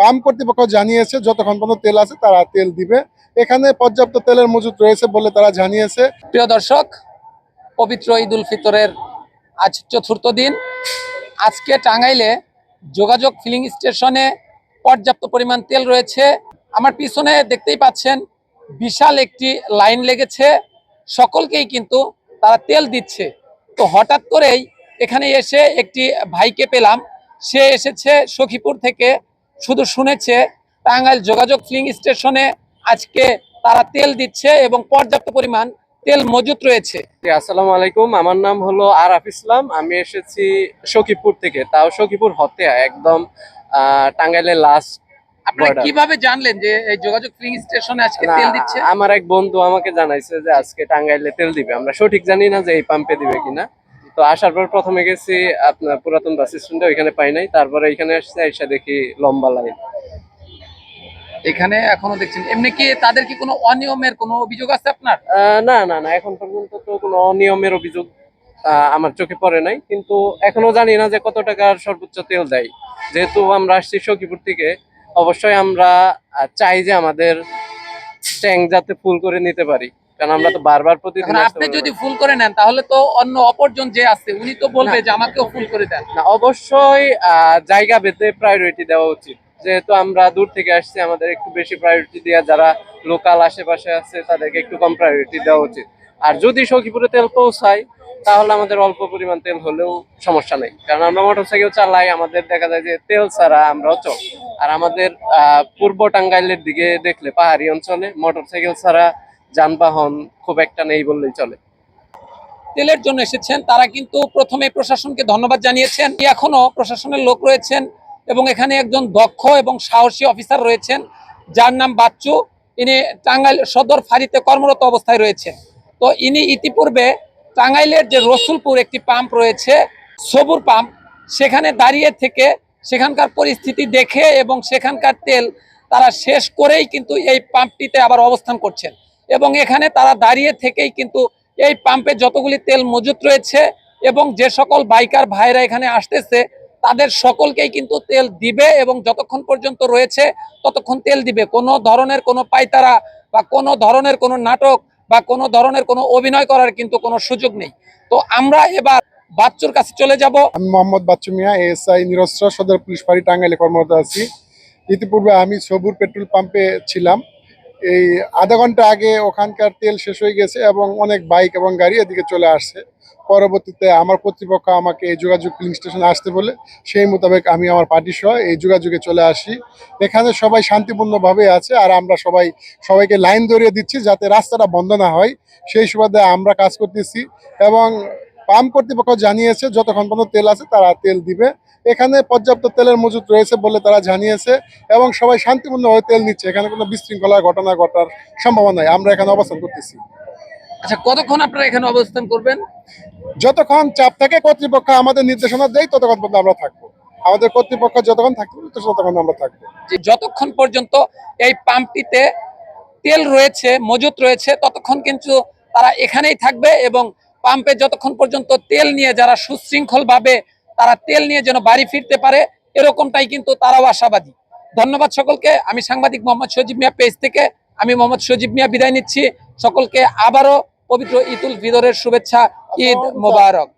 Pump কর্তৃপক্ষ জানিয়েছে যতক্ষণ পর্যন্ত তেল আছে তারা তেল দিবে। এখানে পর্যাপ্ত তেলের মজুত রয়েছে বলে তারা জানিয়েছে। প্রিয় দর্শক, পবিত্র ঈদ উল ফিতরের আজ চতুর্থ দিন। আজকে টাঙ্গাইলে যোগাযোগ ফিলিং স্টেশনে পর্যাপ্ত পরিমাণ তেল রয়েছে। আমার পিছনে দেখতেই পাচ্ছেন বিশাল একটি লাইন লেগেছে, সকলকেই কিন্তু তারা তেল দিচ্ছে। তো হঠাৎ করেই এখানে এসে একটি ভাইকে পেলাম, সে এসেছে সখীপুর থেকে, শুধু শুনেছে টাঙ্গাইল যোগাযোগ ফিলিং স্টেশনে আজকে তারা তেল দিচ্ছে এবং পর্যাপ্ত পরিমাণ তেল মজুত রয়েছে। আসসালামু আলাইকুম, আমার নাম হলো আরাফ ইসলাম। আমি এসেছি সখীপুর থেকে, তাও সখীপুর হতে একদম টাঙ্গাইলের লাস্ট। আপনারা কিভাবে জানলেন যে এই যোগাযোগ ফিলিং স্টেশনে আজকে তেল দিচ্ছে? আমার এক বন্ধু আমাকে জানাইছে যে আজকে টাঙ্গাইলে তেল দিবে। আমরা সঠিক জানি না যে এই পাম্পে দিবে কিনা। তো আসার পর প্রথমে গেছি আপনার পুরাতন বাস স্ট্যান্ডে, ওইখানে পাই নাই। তারপরে এখানে আসছে, এসে দেখি লম্বা লাইন। এখানে এখনো দেখছেন, এমনি কি তাদের কি কোনো অনিয়মের কোনো অভিযোগ আছে আপনার? না না না, এখন পর্যন্ত তো কোনো অনিয়মের অভিযোগ আমার চোখে পড়ে নাই। কিন্তু এখনো জানি না যে কত টাকার সর্বোচ্চ তেল দেয়। যেহেতু আমরা আসছি সখীপুর থেকে, অবশ্যই আমরা চাই যে আমাদের ট্যাঙ্ক যাতে ফুল করে নিতে পারি, কারণ আমরা তো বারবার প্রতিদিন। আপনি যদি ফুল করে নেন তাহলে তো অন্য অপরজন যে আছে উনি তো বলবে যে আমাকেও ফুল করে দেন। না, অবশ্যই জায়গা ভেদে প্রায়োরিটি দেওয়া উচিত। যেহেতু আমরা দূর থেকে আসছি, আমাদের একটু বেশি প্রায়োরিটি দেওয়া, যারা লোকাল আশেপাশে আছে তাদেরকে একটু কম প্রায়োরিটি দেওয়া উচিত। আর যদি সখীপুরে তেল পৌঁছায় তাহলে আমাদের অল্প পরিমাণ তেল হলেও সমস্যা নেই, কারণ আমরা মোটরসাইকেল চালাই, আমাদের দেখা যায় যে তেল ছাড়া আমরা অচল। আর আমাদের পূর্ব টাঙ্গাইলের দিকে দেখলে পাহাড়ি অঞ্চলে মোটরসাইকেল ছাড়া যানবাহন খুব একটা নেই বললেই চলে। তেলের জন্য এসেছেন তারা কিন্তু প্রথমে প্রশাসনকে ধন্যবাদ জানিয়েছেন। এখনো প্রশাসনের লোক রয়েছেন এবং এখানে একজন দক্ষ এবং সাহসী অফিসার রয়েছেন যার নাম বাচ্চু। ইনি টাঙ্গাইল সদর ফাঁড়িতে কর্মরত অবস্থায় রয়েছেন। তো ইনি ইতিপূর্বে টাঙ্গাইলের যে রসুলপুর একটি পাম্প রয়েছে, সবুর পাম্প, সেখানে দাঁড়িয়ে থেকে সেখানকার পরিস্থিতি দেখে এবং সেখানকার তেল তারা শেষ করেই কিন্তু এই পাম্পটিতে আবার অবস্থান করছেন। এবং এখানে তারা দাঁড়িয়ে থেকেই কিন্তু এই পাম্পে যতগুলি তেল মজুত রয়েছে এবং যে সকল বাইকার ভাইরা এখানে আসতেছে তাদের সকলকেই কিন্তু তেল দিবে এবং যতক্ষণ পর্যন্ত রয়েছে ততক্ষণ তেল দিবে। কোনো ধরনের কোনো পাইতারা বা কোনো ধরনের কোনো নাটক বা কোনো ধরনের কোনো অভিনয় করার কিন্তু কোনো সুযোগ নেই। তো আমরা এবার বাচ্চুর কাছে চলে যাব। আমি মোহাম্মদ বাচ্চু মিয়া, এএসআই নিরস্ত্র, সদর পুলিশ ফাঁড়ি টাঙ্গাইলে কর্মরত আছি। ইতিপূর্বে আমি সবুর পেট্রোল পাম্পে ছিলাম। এই আধা ঘন্টা আগে ওখানকার তেল শেষ হয়ে গেছে এবং অনেক বাইক এবং গাড়ি এদিকে চলে আসছে। পরবর্তীতে আমার কর্তৃপক্ষ আমাকে এই যোগাযোগ ফিলিং স্টেশনে আসতে বলে সেই মোতাবেক আমি আমার পার্টি সহ এই যোগাযোগে চলে আসি। এখানে সবাই শান্তিপূর্ণভাবে আছে আর আমরা সবাইকে লাইন ধরিয়ে দিচ্ছি যাতে রাস্তাটা বন্ধ না হয়, সেই সুবাদে আমরা কাজ করতেছি। এবং পাম্প কর্তৃপক্ষ জানিয়েছে যতক্ষণ পর্যন্ত তেল আছে তারা তেল দিবে। এখানে পর্যাপ্ত তেলের মজুত রয়েছে বলে তারা জানিয়েছে এবং সবাই শান্তিপূর্ণভাবে তেল নিচ্ছে। এখানে কোনো বিশৃঙ্খলার ঘটনা ঘটার সম্ভাবনা নাই। আমরা এখানে অবস্থান করতেছি। আচ্ছা, কতক্ষণ আপনারা এখানে অবস্থান করবেন? যতক্ষণ চাপ থাকে কর্তৃপক্ষ আমাদের নির্দেশনা দেয় ততক্ষণ পর্যন্ত আমরা থাকবো। আমাদের কর্তৃপক্ষ যতক্ষণ থাকবে ততক্ষণ আমরা থাকবো। যতক্ষণ পর্যন্ত এই পাম্পটিতে তেল রয়েছে, মজুত রয়েছে, ততক্ষণ কিন্তু তারা এখানেই থাকবে এবং পাম্পে যতক্ষণ পর্যন্ত তেল নিয়ে যারা সুশৃঙ্খলভাবে তারা তেল নিয়ে যেন বাড়ি ফিরতে পারে, এরকমটাই কিন্তু তারাও আশাবাদী। ধন্যবাদ সকলকে। আমি সাংবাদিক মোহাম্মদ সজীব মিয়া পেজ থেকে আমি মোহাম্মদ সজীব মিয়া বিদায় নিচ্ছি। সকলকে আবারও পবিত্র ঈদ উল ফিতরের শুভেচ্ছা। ঈদ মোবারক।